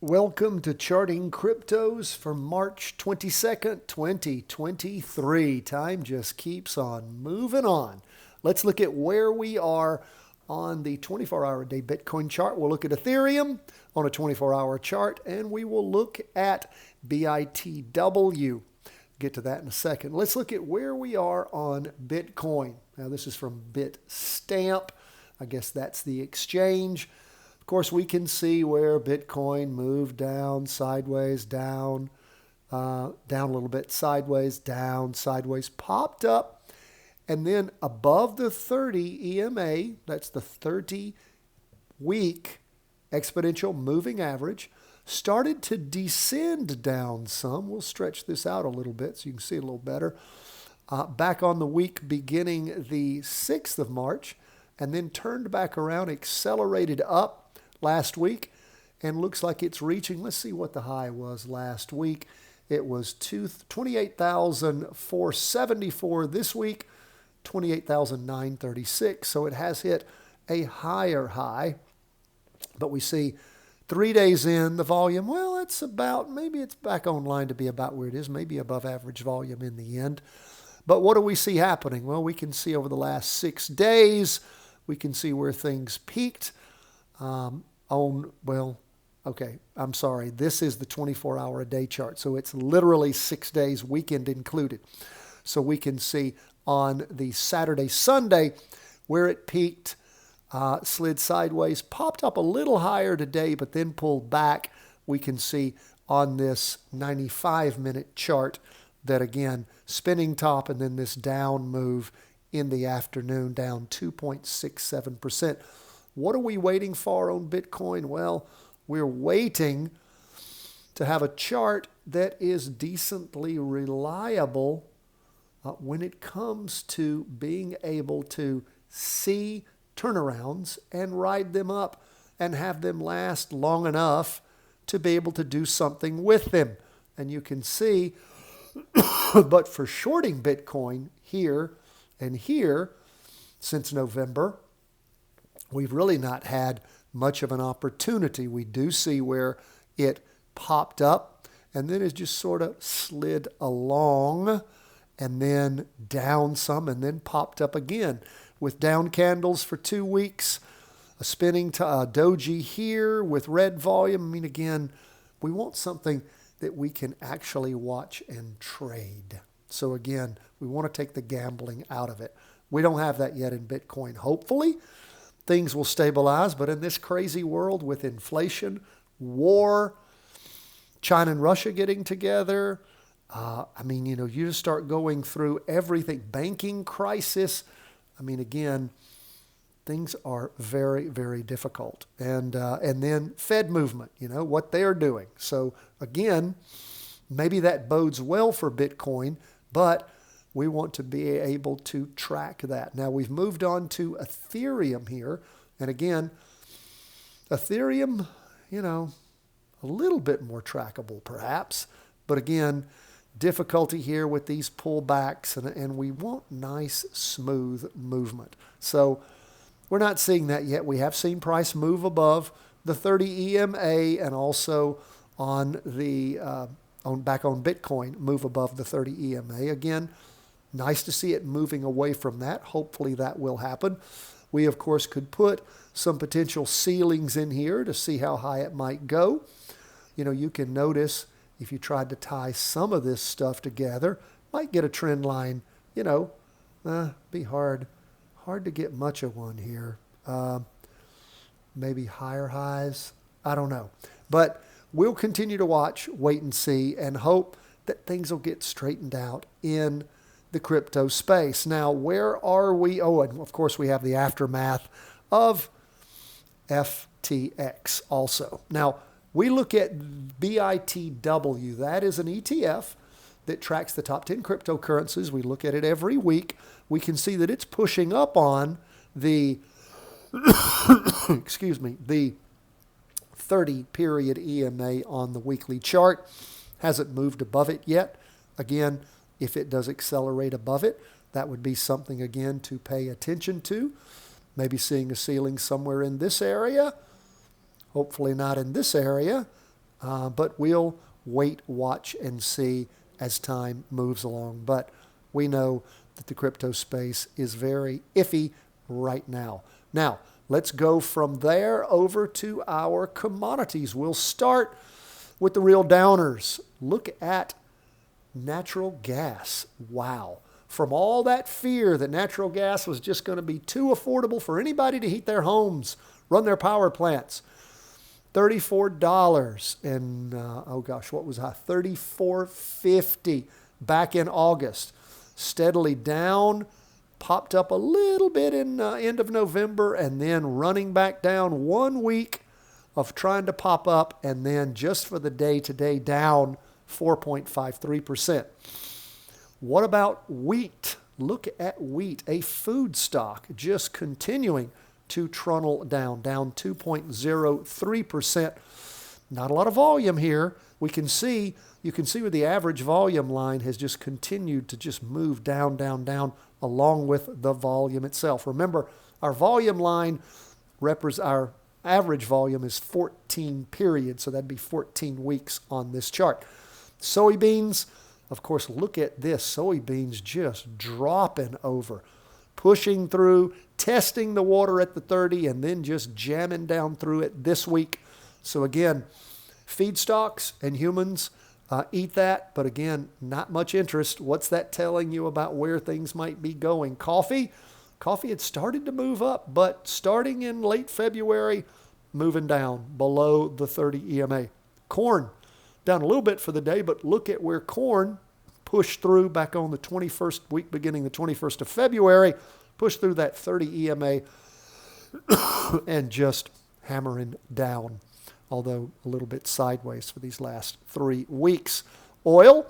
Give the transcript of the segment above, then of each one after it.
Welcome to Charting Cryptos for March 22nd, 2023. Time just keeps on moving on. Let's look at where we are on the 24-hour day Bitcoin chart. We'll look at Ethereum on a 24-hour chart, and we will look at BITW. Get to that in a second. Let's look at where we are on Bitcoin. Now, this is from Bitstamp. I guess that's the exchange. Of course, we can see where Bitcoin moved down, sideways, down a little bit, sideways, down, sideways, popped up, and then above the 30 EMA, that's the 30-week exponential moving average, started to descend down some. We'll stretch this out a little bit so you can see it a little better. Back on the week beginning the 6th of March, and then turned back around, accelerated up last week, and looks like it's reaching, let's see what the high was last week. It was 28,474 this week, 28,936. So it has hit a higher high. But we see 3 days in, the volume, well, it's about, maybe it's back online to be about where it is, maybe above average volume in the end. But what do we see happening? Well, we can see over the last 6 days, we can see where things peaked. I'm sorry. This is the 24-hour a day chart. So it's literally 6 days, weekend included. So we can see on the Saturday, Sunday, where it peaked, slid sideways, popped up a little higher today, but then pulled back. We can see on this 95-minute chart that, again, spinning top and then this down move in the afternoon, down 2.67%. What are we waiting for on Bitcoin? Well, we're waiting to have a chart that is decently reliable when it comes to being able to see turnarounds and ride them up and have them last long enough to be able to do something with them. And you can see, but for shorting Bitcoin here and here since November, we've really not had much of an opportunity. We do see where it popped up and then it just sort of slid along and then down some and then popped up again with down candles for 2 weeks, a spinning doji here with red volume. I mean, again, we want something that we can actually watch and trade. So again, we want to take the gambling out of it. We don't have that yet in Bitcoin. Hopefully, things will stabilize, but in this crazy world with inflation, war, China and Russia getting together, you just start going through everything, banking crisis. I mean, again, things are very, very difficult. And then Fed movement, what they're doing. So again, maybe that bodes well for Bitcoin, but we want to be able to track that. Now, we've moved on to Ethereum here. And again, Ethereum, a little bit more trackable perhaps. But again, difficulty here with these pullbacks. And we want nice, smooth movement. So we're not seeing that yet. We have seen price move above the 30 EMA and also on the back on Bitcoin, move above the 30 EMA. Again, nice to see it moving away from that. Hopefully that will happen. We, of course, could put some potential ceilings in here to see how high it might go. You can notice if you tried to tie some of this stuff together, might get a trend line, be hard to get much of one here. Maybe higher highs. I don't know. But we'll continue to watch, wait and see, and hope that things will get straightened out in the crypto space. Now, where are we? Oh, and of course, we have the aftermath of FTX also. Now, we look at BITW. That is an ETF that tracks the top 10 cryptocurrencies. We look at it every week. We can see that it's pushing up on the, the 30-period EMA on the weekly chart. Hasn't moved above it yet. Again, if it does accelerate above it, that would be something, again, to pay attention to. Maybe seeing a ceiling somewhere in this area. Hopefully not in this area. but we'll wait, watch, and see as time moves along. But we know that the crypto space is very iffy right now. Now, let's go from there over to our commodities. We'll start with the real downers. Look at natural gas. Wow. From all that fear that natural gas was just going to be too affordable for anybody to heat their homes, run their power plants, $34 and, what was I? $34.50 back in August. Steadily down, popped up a little bit in end of November, and then running back down 1 week of trying to pop up, and then just for the day today down 4.53%. What about wheat? Look at wheat, a food stock, just continuing to trundle down 2.03%. Not a lot of volume here. You can see where the average volume line has just continued to just move down along with the volume itself. Remember, our volume line our average volume is 14 periods, so that'd be 14 weeks on this chart. Soybeans, of course, look at this. Soybeans just dropping over, pushing through, testing the water at the 30, and then just jamming down through it this week. So again, feedstocks and humans eat that, but again, not much interest. What's that telling you about where things might be going? Coffee had started to move up, but starting in late February, moving down below the 30 EMA. Corn, down a little bit for the day, but look at where corn pushed through back on the 21st week, beginning the 21st of February, pushed through that 30 EMA and just hammering down, although a little bit sideways for these last 3 weeks. Oil,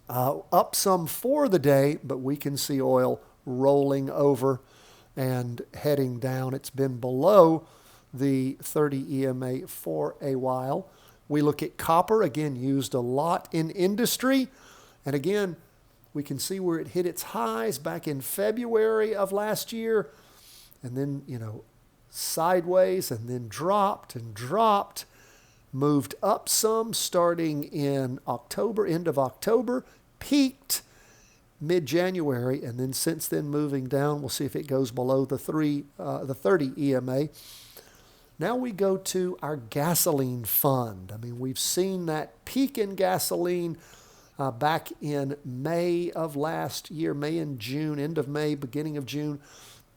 up some for the day, but we can see oil rolling over and heading down. It's been below the 30 EMA for a while. We look at copper, again, used a lot in industry. And again, we can see where it hit its highs back in February of last year. And then, sideways, and then dropped, moved up some starting in October, end of October, peaked mid-January, and then since then moving down. We'll see if it goes below the 30 EMA. Now we go to our gasoline fund. We've seen that peak in gasoline back in May of last year, May and June, end of May, beginning of June,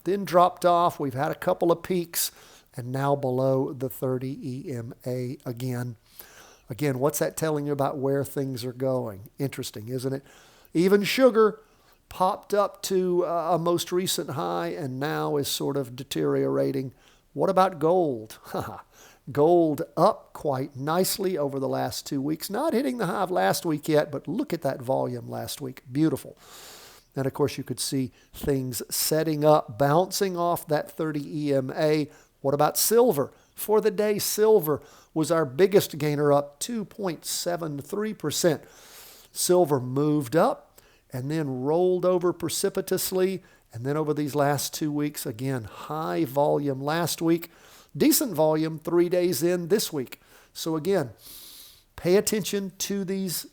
then dropped off. We've had a couple of peaks, and now below the 30 EMA again. Again, what's that telling you about where things are going? Interesting, isn't it? Even sugar popped up to a most recent high and now is sort of deteriorating. What about gold? Gold up quite nicely over the last 2 weeks. Not hitting the high of last week yet, but look at that volume last week. Beautiful. And of course, you could see things setting up, bouncing off that 30 EMA. What about silver? For the day, silver was our biggest gainer, up 2.73%. Silver moved up and then rolled over precipitously. And then over these last 2 weeks, again, high volume last week, decent volume 3 days in this week. So again, pay attention to these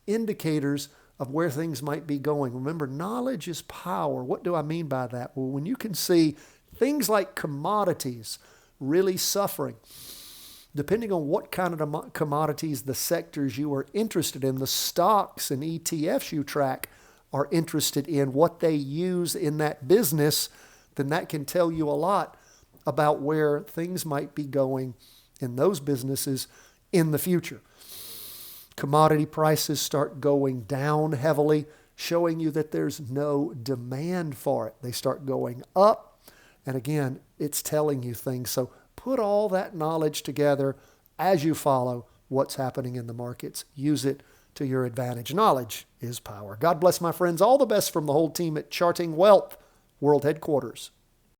indicators of where things might be going. Remember, knowledge is power. What do I mean by that? Well, when you can see things like commodities really suffering, depending on what kind of commodities, the sectors you are interested in, the stocks and ETFs you track are interested in, what they use in that business, then that can tell you a lot about where things might be going in those businesses in the future. Commodity prices start going down heavily, showing you that there's no demand for it. They start going up, and again, it's telling you things. So put all that knowledge together as you follow what's happening in the markets. Use it to your advantage. Knowledge is power. God bless, my friends. All the best from the whole team at Charting Wealth, World Headquarters.